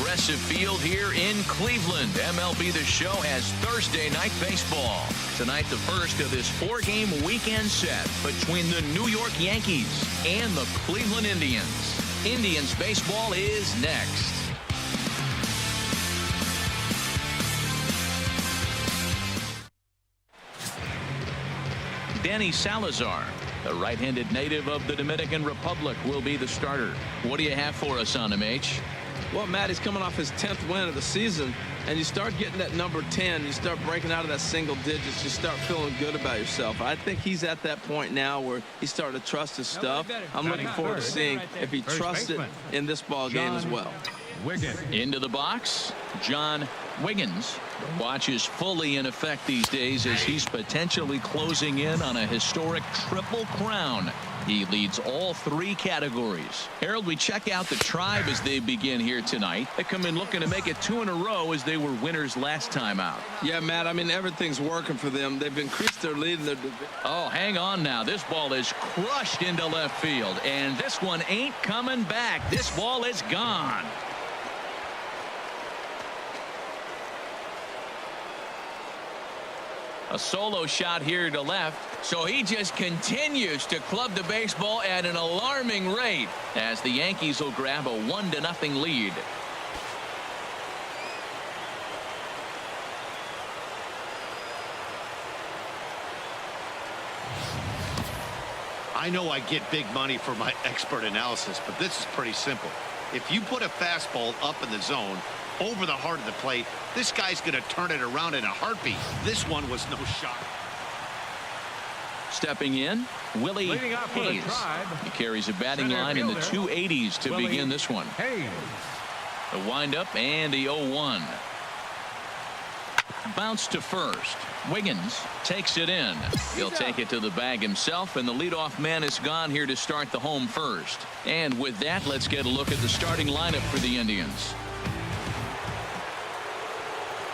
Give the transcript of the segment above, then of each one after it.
Progressive Field here in Cleveland. MLB The Show has Thursday night baseball. Tonight, the first of this 4-game weekend set between the New York Yankees and the Cleveland Indians. Indians baseball is next. Danny Salazar, the right-handed native of the Dominican Republic, will be the starter. What do you have for us on him, H? Well, Matt, he's coming off his 10th win of the season, and you start getting that number 10, you start breaking out of that single digits, you start feeling good about yourself. I think he's at that point now where he's starting to trust his stuff. I'm looking forward to seeing if he trusts it in this ball game as well. Into the box, John Wiggins. Watch is fully in effect these days as he's potentially closing in on a historic triple crown. He leads all 3 categories. Harold, we check out the Tribe as they begin here tonight. They come in looking to make it 2 in a row as they were winners last time out. Yeah, Matt, I mean, everything's working for them. They've increased their lead in their division. Oh, hang on now. This ball is crushed into left field, and this one ain't coming back. This ball is gone. A solo shot here to left, so he just continues to club the baseball at an alarming rate as the Yankees will grab a 1-0 lead. I know I get big money for my expert analysis, but this is pretty simple. If you put a fastball up in the zone over the heart of the plate, this guy's going to turn it around in a heartbeat. This one was no shot. Stepping in, Willie Hayes. He carries a batting line in the 280s to begin this one. The windup and the 0-1. Bounce to first. Wiggins takes it in. He'll take it to the bag himself, and the leadoff man is gone here to start the home first. And with that, let's get a look at the starting lineup for the Indians.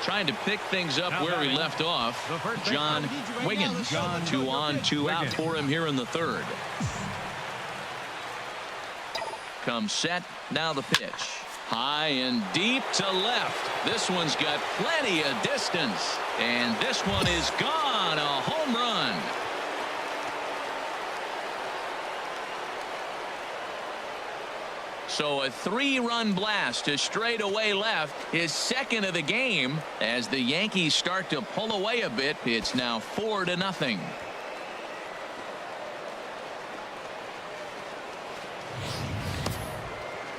Trying to pick things up where he left off, John Wiggins. 2 on, 2 out for him here in the 3rd. Comes set, now the pitch. High and deep to left. This one's got plenty of distance. And this one is gone. A home run. So a 3-run blast to straightaway left, his 2nd of the game. As the Yankees start to pull away a bit, it's now 4-0.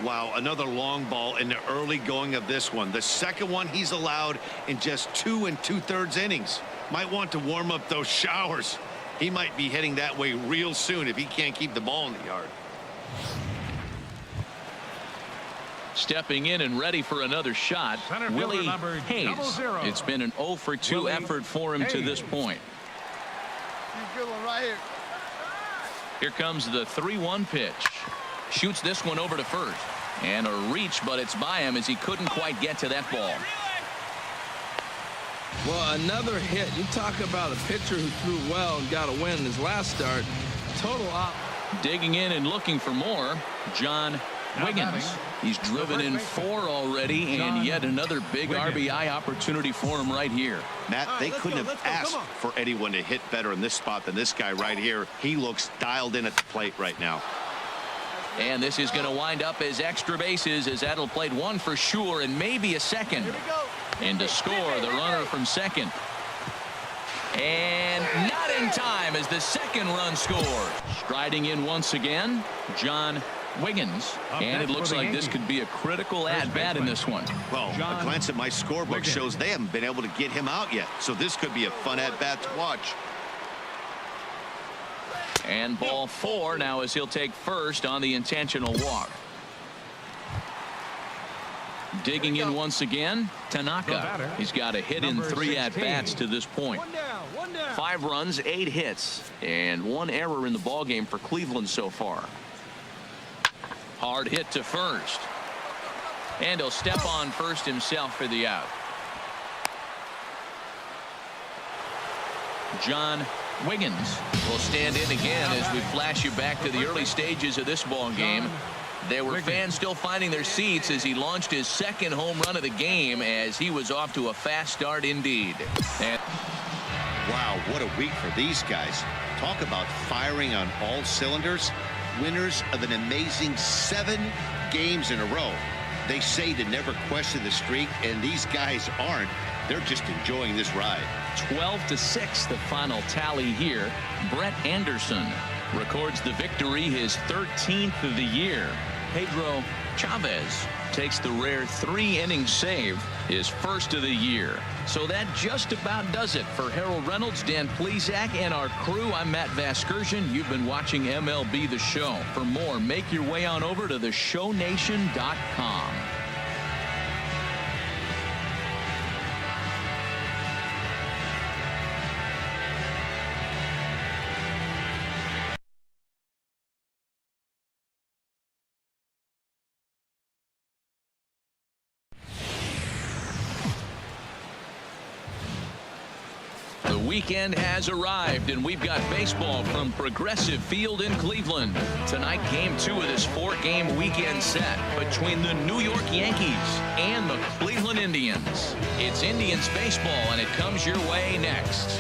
Wow, another long ball in the early going of this one. The 2nd one he's allowed in just 2 2/3 innings. Might want to warm up those showers. He might be heading that way real soon if he can't keep the ball in the yard. Stepping in and ready for another shot, Willie Hayes. It's been an 0 for 2 effort for him to this point. Here comes the 3-1 pitch. Shoots this one over to first. And a reach, but it's by him as he couldn't quite get to that ball. Well, another hit. You talk about a pitcher who threw well and got a win in his last start. Total op. Digging in and looking for more, John Wiggins. He's driven in 4 already, and yet another big RBI opportunity for him right here. Matt, they couldn't have asked for anyone to hit better in this spot than this guy right here. He looks dialed in at the plate right now. And this is going to wind up as extra bases, as that'll play 1 for sure and maybe a 2nd. And to score, the runner from 2nd. And not in time as the 2nd run scored. Striding in once again, John Wiggins. And it looks like this could be a critical at-bat in this one. Well, a glance at my scorebook shows they haven't been able to get him out yet. So this could be a fun at-bat to watch. And ball 4 now as he'll take first on the intentional walk. Digging in once again, Tanaka. He's got a hit in 3 at-bats to this point. 5 runs, 8 hits, and 1 error in the ballgame for Cleveland so far. Hard hit to first. And he'll step on first himself for the out. John Wiggins will stand in again as we flash you back to the early stages of this ball game. There were fans still finding their seats as he launched his second home run of the game, as he was off to a fast start indeed. And wow, what a week for these guys. Talk about firing on all cylinders. Winners of an amazing 7 games in a row. They say to never question the streak, and these guys aren't. They're just enjoying this ride. 12-6 the final tally here. Brett Anderson records the victory, his 13th of the year. Pedro Chavez takes the rare 3-inning save, his first of the year. So that just about does it for Harold Reynolds, Dan Plesac, and our crew. I'm Matt Vasgersian. You've been watching MLB The Show. For more, make your way on over to theshownation.com. The weekend has arrived, and we've got baseball from Progressive Field in Cleveland. Tonight, game 2 of this 4-game weekend set between the New York Yankees and the Cleveland Indians. It's Indians baseball, and it comes your way next.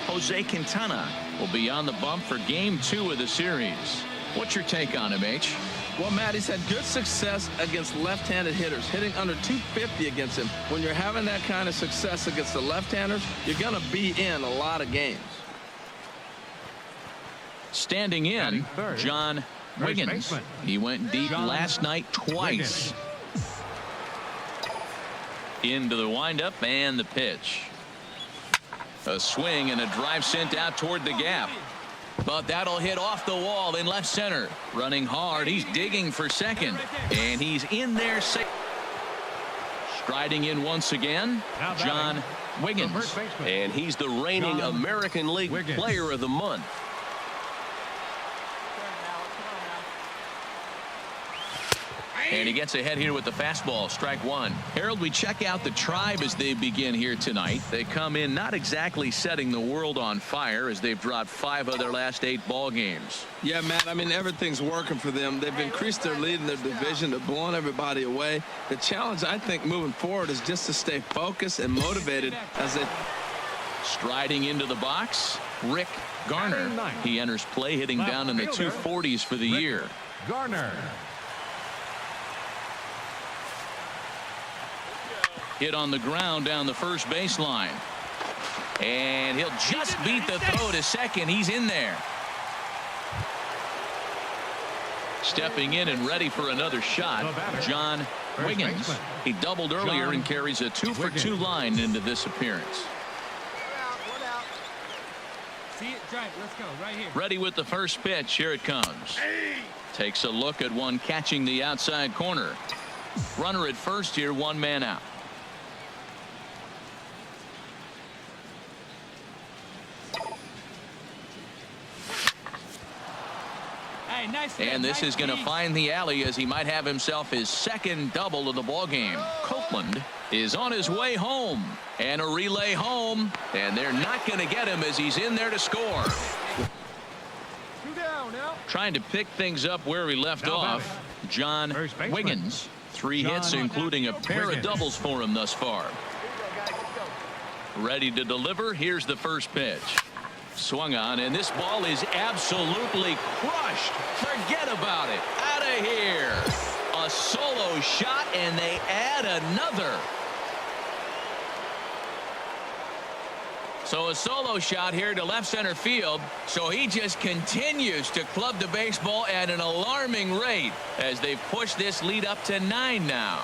Jose Quintana will be on the bump for game 2 of the series. What's your take on him, H? Well, Matt, he's had good success against left-handed hitters, hitting under 250 against him. When you're having that kind of success against the left-handers, you're going to be in a lot of games. Standing in, John Wiggins. He went deep last night twice. Into the windup and the pitch. A swing and a drive sent out toward the gap. But that'll hit off the wall in left center. Running hard. He's digging for second. And he's in there. Striding in once again, John Wiggins. And he's the reigning American League Player of the Month. And he gets ahead here with the fastball. Strike one. Harold, we check out the Tribe as they begin here tonight. They come in not exactly setting the world on fire, as they've dropped 5 of their last 8 ball games. Yeah, Matt, I mean, everything's working for them. They've increased their lead in their division. They're blowing everybody away. The challenge, I think, moving forward is just to stay focused and motivated as they... Striding into the box, Rick Garner. He enters play, hitting down in the 240s for the year. Garner. Hit on the ground down the first baseline. And he'll just beat the throw to second. He's in there. Stepping in and ready for another shot, John Wiggins. He doubled earlier and carries a 2-for-2 line into this appearance. See it, drive. Let's go right here. Ready with the first pitch. Here it comes. Takes a look at one catching the outside corner. Runner at first here, 1 man out. And this is going to find the alley, as he might have himself his second double of the ball game. Copeland is on his way home, and a relay home, and they're not going to get him as he's in there to score. Trying to pick things up where he left off, John Wiggins. 3 hits, including a pair of doubles for him thus far. Ready to deliver. Here's the first pitch. Swung on, and this ball is absolutely crushed. Forget about it. Out of here. A solo shot, and they add another. So a solo shot here to left center field. So he just continues to club the baseball at an alarming rate as they've pushed this lead up to 9 now.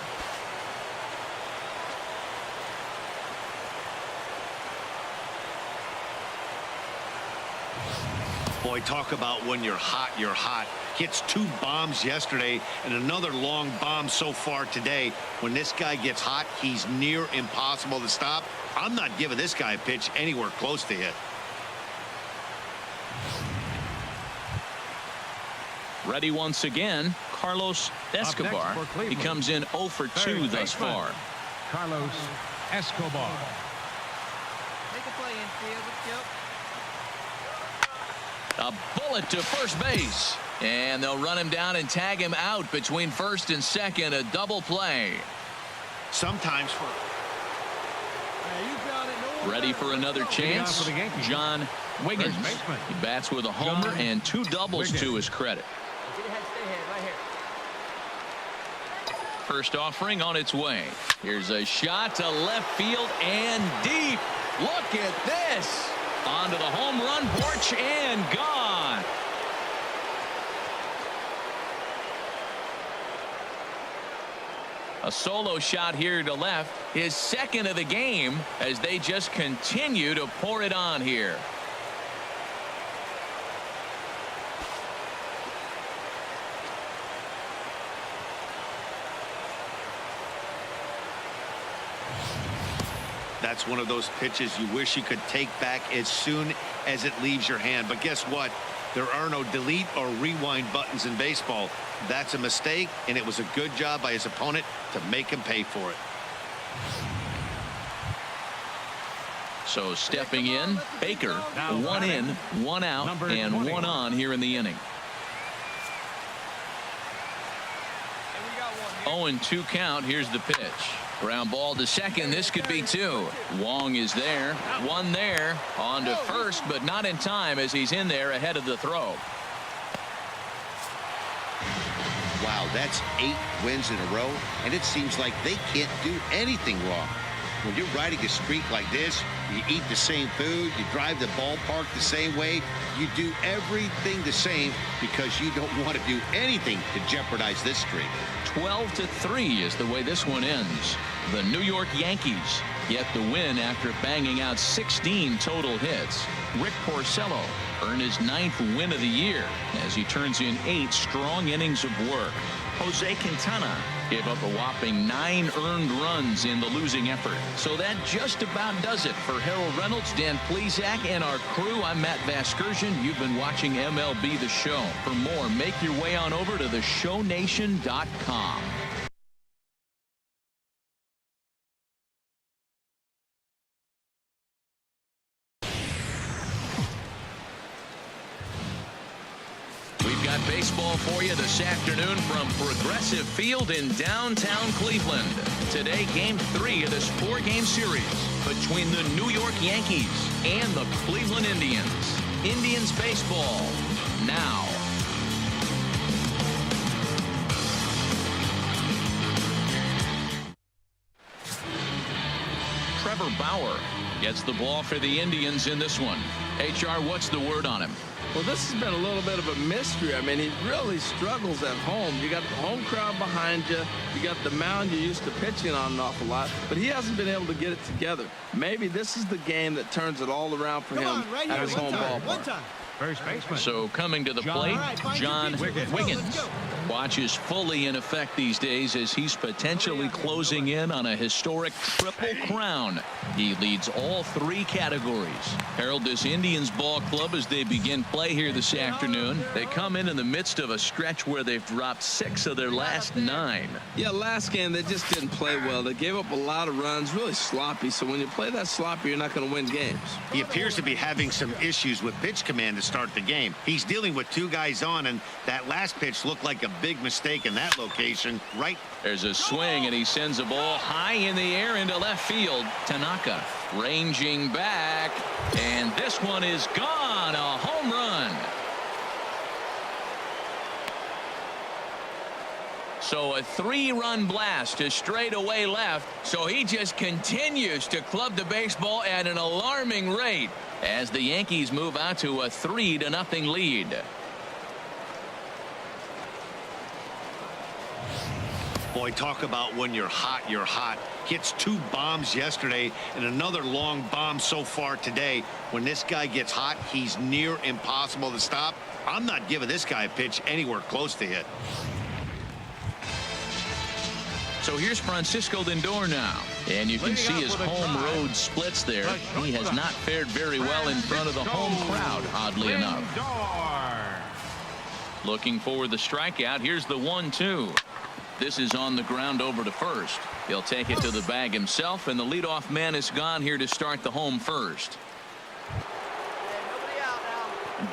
Boy, talk about when you're hot, you're hot. Hits 2 bombs yesterday and another long bomb so far today. When this guy gets hot, he's near impossible to stop. I'm not giving this guy a pitch anywhere close to hit. Ready once again, Carlos Escobar. He comes in 0 for 2 thus far. Carlos Escobar. Take a play in. A bullet to first base. And they'll run him down and tag him out between first and second. A double play. Sometimes Ready for another chance. John Wiggins. He bats with a homer and 2 doubles to his credit. First offering on its way. Here's a shot to left field and deep. Look at this. Onto the home run porch and gone. A solo shot here to left, his second of the game, as they just continue to pour it on here. that's one of those pitches you wish you could take back as soon as it leaves your hand. But guess what? There are no delete or rewind buttons in baseball. That's a mistake, and it was a good job by his opponent to make him pay for it. So stepping in, Baker, 1 in, 1 out, and 1 on here in the inning. 0-2 count. Here's the pitch. Ground ball to second. This could be 2. Wong is there. 1 there. On to first, but not in time as he's in there ahead of the throw. Wow, that's 8 wins in a row, and it seems like they can't do anything wrong. When you're riding a streak like this, you eat the same food, you drive the ballpark the same way, you do everything the same because you don't want to do anything to jeopardize this streak. 12-3 is the way this one ends. The New York Yankees get the win after banging out 16 total hits. Rick Porcello earned his 9th win of the year as he turns in 8 strong innings of work. Jose Quintana gave up a whopping 9 earned runs in the losing effort. So that just about does it for Harold Reynolds, Dan Plesac, and our crew. I'm Matt Vasgersian. You've been watching MLB The Show. For more, make your way on over to theshownation.com. Baseball for you this afternoon from Progressive Field in downtown Cleveland. Today, Game 3 of this 4-game series between the New York Yankees and the Cleveland Indians. Indians baseball now. Trevor Bauer gets the ball for the Indians in this one. HR, what's the word on him? Well, this has been a little bit of a mystery. I mean, he really struggles at home. You got the home crowd behind you. You got the mound you're used to pitching on an awful lot. But he hasn't been able to get it together. Maybe this is the game that turns it all around for him at his home ballpark. First baseman. So coming to the plate, John Wiggins. Watches fully in effect these days as he's potentially closing in on a historic triple crown. He leads all 3 categories. Harold, this Indians ball club, as they begin play here this afternoon, they come in the midst of a stretch where they've dropped 6 of their last 9. Yeah, last game they just didn't play well. They gave up a lot of runs, really sloppy. So when you play that sloppy, you're not going to win games. He appears to be having some issues with pitch command to start the game. He's dealing with 2 guys on, and that last pitch looked like a big mistake in that location. Right. There's a swing, and he sends a ball high in the air into left field. Tanaka ranging back, and this one is gone. A home run. So a 3-run blast to straightaway left. So he just continues to club the baseball at an alarming rate as the Yankees move out to a 3-0 lead. Boy, talk about when you're hot, you're hot. Hits 2 bombs yesterday and another long bomb so far today. When this guy gets hot, he's near impossible to stop. I'm not giving this guy a pitch anywhere close to hit. So here's Francisco Lindor now, and you can see his home road splits there. He has not fared very well in front of the home crowd, oddly enough. Looking for the strikeout. Here's the 1-2. This is on the ground over to first. He'll take it to the bag himself, and the leadoff man is gone here to start the home first.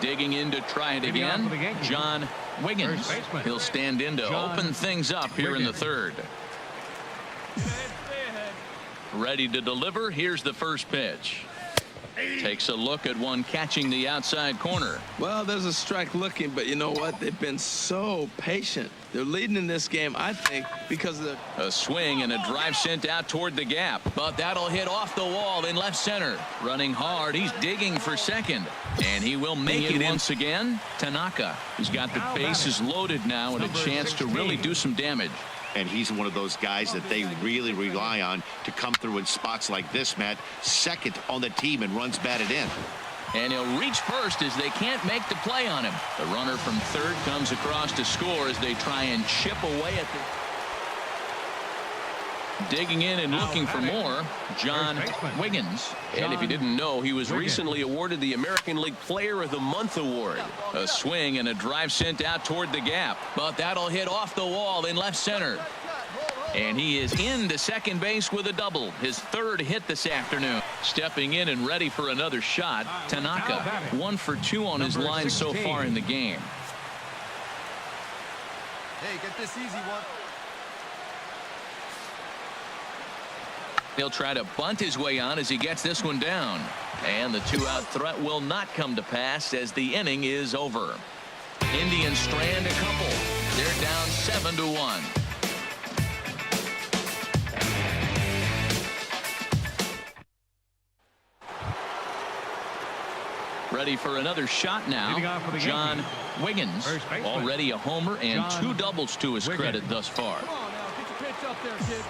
Digging in to try it again, John Wiggins. He'll stand in to open things up here in the third. Ready to deliver. Here's the first pitch. Takes a look at one catching the outside corner. Well, there's a strike looking, but you know what? They've been so patient. They're leading in this game, I think, because of the... A swing and a drive sent out toward the gap, but that'll hit off the wall in left center. Running hard, he's digging for second, and he will make it once again. Tanaka, who's got the bases loaded now and a chance to really do some damage. And he's one of those guys that they really rely on to come through in spots like this, Matt. Second on the team and runs batted in. And he'll reach first as they can't make the play on him. The runner from third comes across to score as they try and chip away at the... Digging in and looking for more, John Wiggins. And if you didn't know, he was recently awarded the American League Player of the Month award. A swing and a drive sent out toward the gap, but that'll hit off the wall in left center. And he is into second base with a double, his third hit this afternoon. Stepping in and ready for another shot, Tanaka, 1 for 2 on his line so far in the game. Hey, get this easy one. He'll try to bunt his way on as he gets this one down. And the 2-out threat will not come to pass as the inning is over. Indians strand a couple. They're down 7-1. Ready for another shot now. John Wiggins, already a homer and 2 doubles to his credit thus far. Come on now, get your pitch up there, kid.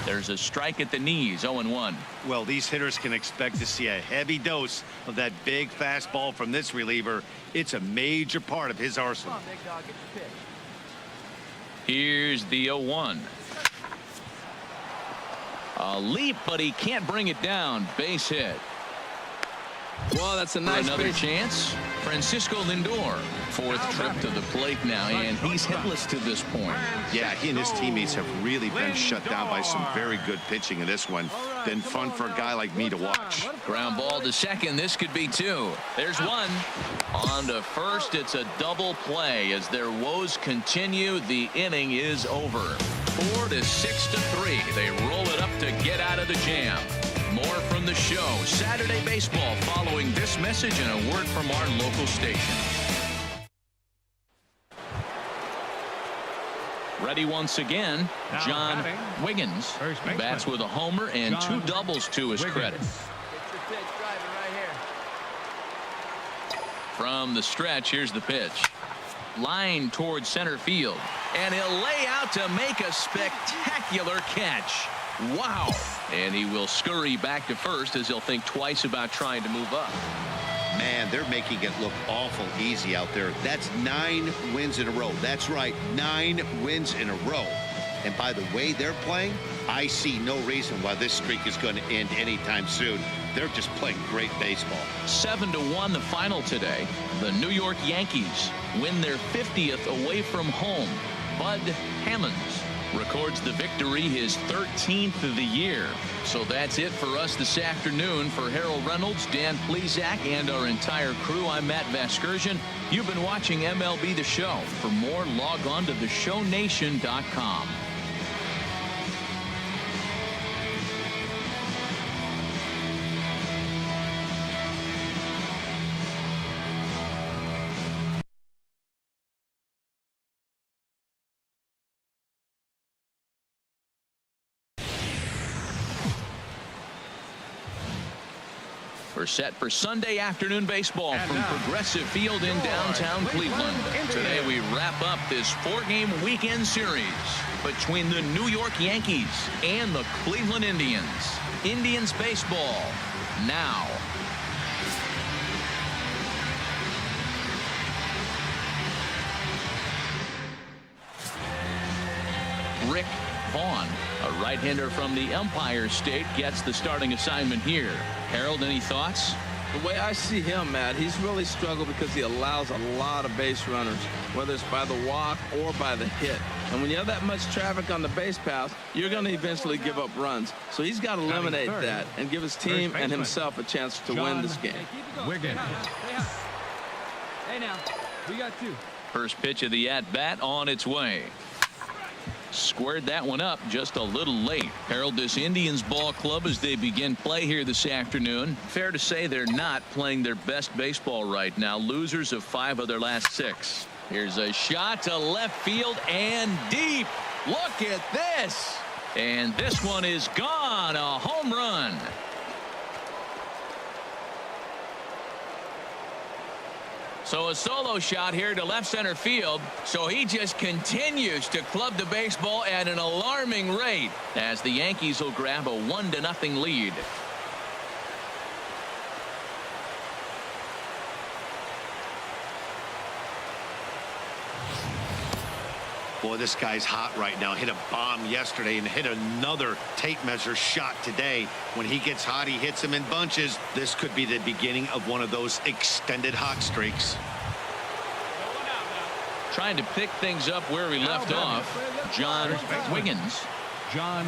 There's a strike at the knees, 0-1. Well, these hitters can expect to see a heavy dose of that big fastball from this reliever. It's a major part of his arsenal. Come on, big dog, get your pitch. Here's the 0-1. A leap, but he can't bring it down. Base hit. Well, that's a nice Another pitch. chance. Francisco Lindor, 4th trip to the plate now, and he's hitless to this point. Yeah, he and his teammates have really been shut down by some very good pitching in this one. Been fun for a guy like me to watch. Ground ball to second. This could be 2. There's 1. On to first. It's a double play as their woes continue. The inning is over. 4-6-3. They roll it up to get out of the jam. More from the show. Saturday baseball following this message and a word from our local station. Ready once again, John Wiggins. He bats with a homer and 2 doubles to his credit. Get your pitch, drive it right here. From the stretch, here's the pitch. Line towards center field. And he'll lay out to make a spectacular catch. Wow. And he will scurry back to first as he'll think twice about trying to move up. Man, they're making it look awful easy out there. That's 9 wins in a row. That's right, 9 wins in a row. And by the way they're playing, I see no reason why this streak is going to end anytime soon. They're just playing great baseball. 7-1 the final today. The New York Yankees win their 50th away from home. Bud Hammonds records the victory, his 13th of the year. So that's it for us this afternoon. For Harold Reynolds, Dan Plesac, and our entire crew, I'm Matt Vasgersian. You've been watching MLB The Show. For more, log on to theshownation.com. We're set for Sunday afternoon baseball from Progressive Field in downtown Cleveland. Today we wrap up this 4-game weekend series between the New York Yankees and the Cleveland Indians. Indians baseball now. Rick Vaughn, a right-hander from the Empire State, gets the starting assignment here. Harold, any thoughts? The way I see him, Matt, he's really struggled because he allows a lot of base runners, whether it's by the walk or by the hit. And when you have that much traffic on the base paths, you're going to eventually give up runs. So he's got to eliminate that and give his team and himself a chance to win this game. Wiggins. Hey now, we got two. First pitch of the at-bat on its way. Squared that one up just a little late. Herald this Indians ball club as they begin play here this afternoon. Fair to say they're not playing their best baseball right now. Losers of 5 of their last 6. Here's a shot to left field and deep. Look at this. And this one is gone. A home run. So a solo shot here to left center field. So he just continues to club the baseball at an alarming rate as the Yankees will grab a 1-0 lead. Boy, this guy's hot right now. Hit a bomb yesterday and hit another tape measure shot today. When he gets hot, he hits them in bunches. This could be the beginning of one of those extended hot streaks. Trying to pick things up where we left off. John Wiggins. John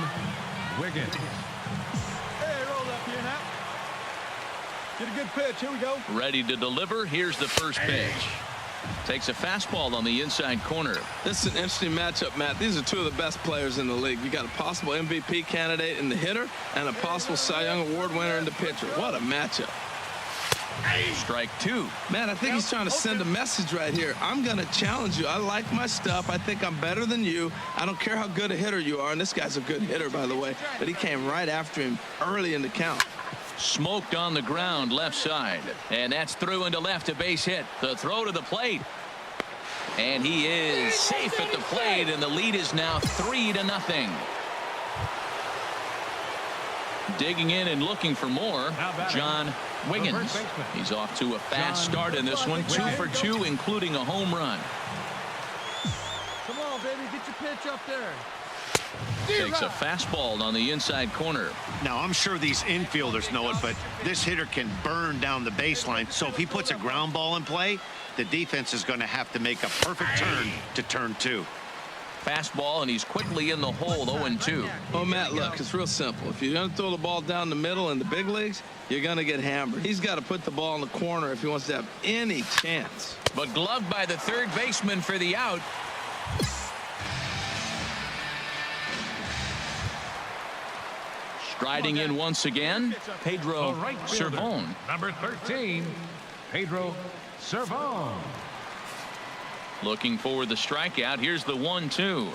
Wiggins. Hey, roll up here now. Get a good pitch. Here we go. Ready to deliver. Here's the first pitch. Takes a fastball on the inside corner. This is an interesting matchup, Matt. These are 2 of the best players in the league. You got a possible MVP candidate in the hitter and a possible Cy Young Award winner in the pitcher. What a matchup. Strike 2. Man, I think he's trying to send a message right here. I'm going to challenge you. I like my stuff. I think I'm better than you. I don't care how good a hitter you are. And this guy's a good hitter, by the way. But he came right after him early in the count. Smoked on the ground left side. And that's through into left, a base hit. The throw to the plate. And he is safe at the plate. And the lead is now 3-0. Digging in and looking for more. John Wiggins. He's off to a fast start in this one. 2 for 2, including a home run. Come on, baby. Get your pitch up there. Takes a fastball on the inside corner. Now, I'm sure these infielders know it, but this hitter can burn down the baseline. So if he puts a ground ball in play, the defense is going to have to make a perfect turn to turn 2. Fastball, and he's quickly in the hole. 0-2. Oh, Matt, look, it's real simple. If you're going to throw the ball down the middle in the big leagues, you're going to get hammered. He's got to put the ball in the corner if he wants to have any chance. But gloved by the third baseman for the out. Striding in once again, Pedro Cervone. Number 13, Pedro Cervone. Looking for the strikeout. Here's the 1-2.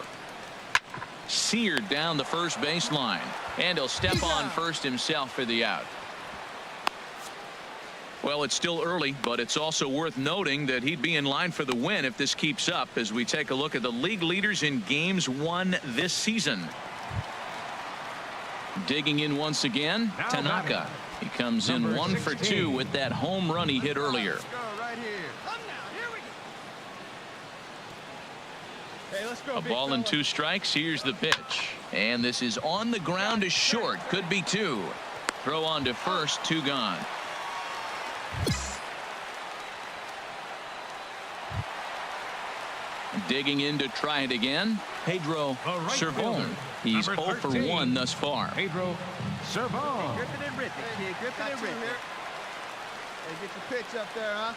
Seared down the first baseline. And he'll step on first himself for the out. Well, it's still early, but it's also worth noting that he'd be in line for the win if this keeps up as we take a look at the league leaders in games won this season. Digging in once again, Tanaka. He comes in 1 for 2 with that home run he hit earlier. Let's go right here. Come now. Here we go. Hey, let's go. A ball and 2 strikes. Here's the pitch. And this is on the ground to short. Could be 2. Throw on to first. 2 gone. Digging in to try it again, Pedro Cervone. He's 0 for 1 thus far. Pedro Cervone. Grip it and rip it, kid. Grip it and rip it. Hey, get your pitch up there, huh?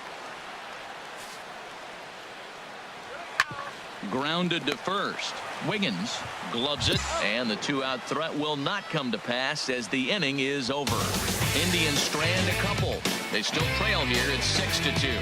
Grounded to first. Wiggins gloves it, and the 2-out threat will not come to pass as the inning is over. Indians strand a couple. They still trail here at 6-2.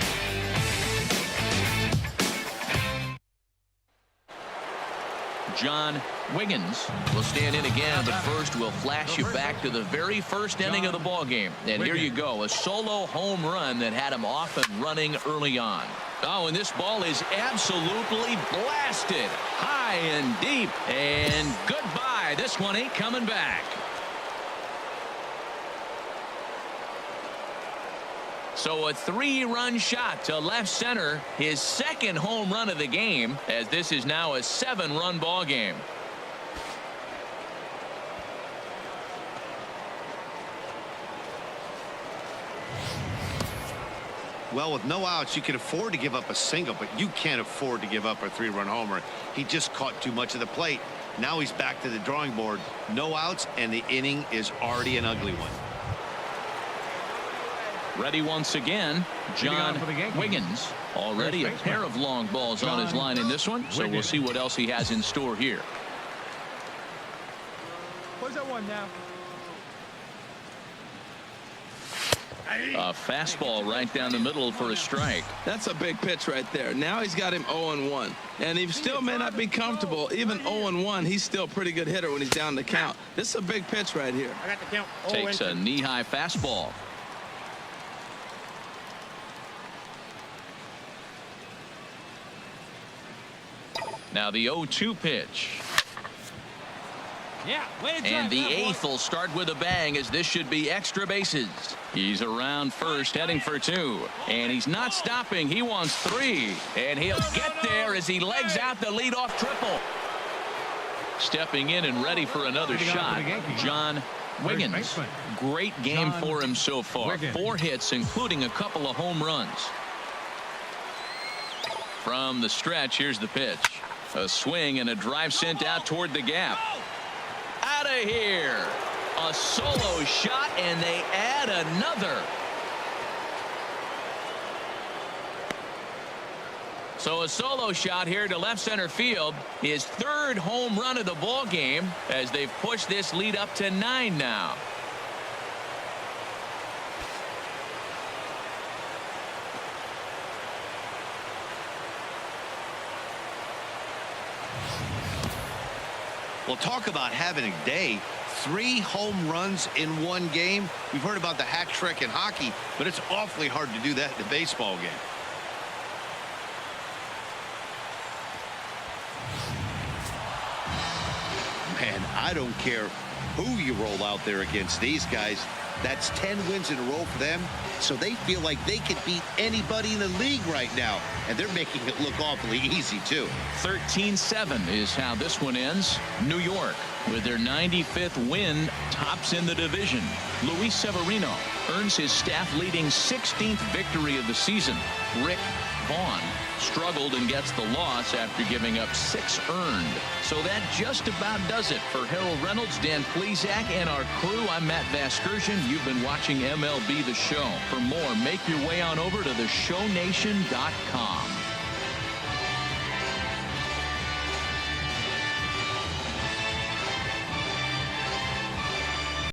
John Wiggins will stand in again, but first we'll flash you back to the very first inning of the ball game. And here you go, a solo home run that had him off and running early on. Oh, and this ball is absolutely blasted high and deep, and goodbye. This one ain't coming back. So a 3-run shot to left center, his second home run of the game, as this is now a 7-run ball game. Well, with no outs, you can afford to give up a single, but you can't afford to give up a 3-run homer. He just caught too much of the plate. Now he's back to the drawing board. No outs, and the inning is already an ugly one. Ready once again, John Wiggins. Already a pair of long balls on his line in this one, so we'll see what else he has in store here. Where's that one now? A fastball right down the middle for a strike. That's a big pitch right there. Now he's got him 0-1. And he still may not be comfortable. Even 0-1, he's still a pretty good hitter when he's down the count. This is a big pitch right here. I got the count. Takes a knee-high fastball. Now the 0-2 pitch. Yeah, way to And drive the that, boy. 8th will start with a bang, as this should be extra bases. He's around first, heading for 2. And he's not stopping. He wants 3. And he'll get there as he legs out the leadoff triple. Stepping in and ready for another shot, John Wiggins. Great game for him so far. 4 hits, including a couple of home runs. From the stretch, here's the pitch. A swing and a drive sent out toward the gap. Out of here. A solo shot, and they add another. So a solo shot here to left center field. His 3rd home run of the ball game, as they've pushed this lead up to 9 now. Well, talk about having a day. 3 home runs in one game. We've heard about the hat trick in hockey, but it's awfully hard to do that in a baseball game. Man, I don't care who you roll out there against these guys. That's 10 wins in a row for them, so they feel like they could beat anybody in the league right now, and they're making it look awfully easy, too. 13-7 is how this one ends. New York, with their 95th win, tops in the division. Luis Severino earns his staff-leading 16th victory of the season. Rick Vaughn struggled and gets the loss after giving up 6 earned. So that just about does it for Harold Reynolds, Dan Plesac, and our crew. I'm Matt Vasgersian. You've been watching MLB The Show. For more, make your way on over to theshownation.com.